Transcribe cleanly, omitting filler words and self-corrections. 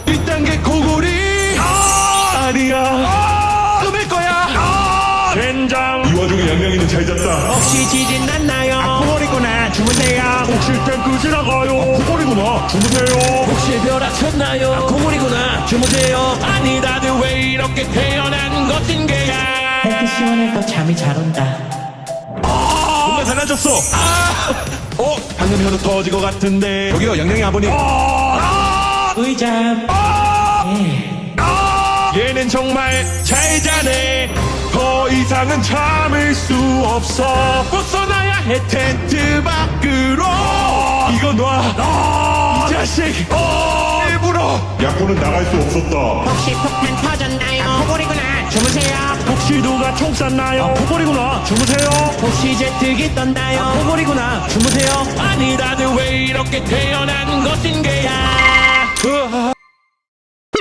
1단계 고구리 아니야 끔일 거야 된장 이 와중에 양양이는 잘 잤다. 혹시 지진 났나요? 코골이구나 주무세요 혹시 탱크 지나가요 코골이구나 주무세요 혹시 벼락쳤나요? 고물이구나 주무세요. 아니 다들 왜 이렇게 태어난 것인 게야. 탱크 시원해서 잠이 잘 온다. 뭔가 달라졌어 방금 이거도 터질 것 같은데 저기요 양양이 아버님 의자. 얘는 정말 잘 자네 더 이상은 참을 수 없어 벗어나야 해 텐트 밖으로 이거 놔 이 자식 일부러 야구는 나갈 수 없었다. 혹시 폭탄 터졌나요? 코골이구나 주무세요. 혹시 누가 총 쐈나요 코골이구나 주무세요 혹시 제트기 떴나요? 고물이구나 주무세요. 아니 다들 왜 이렇게 태어난 것인 게야.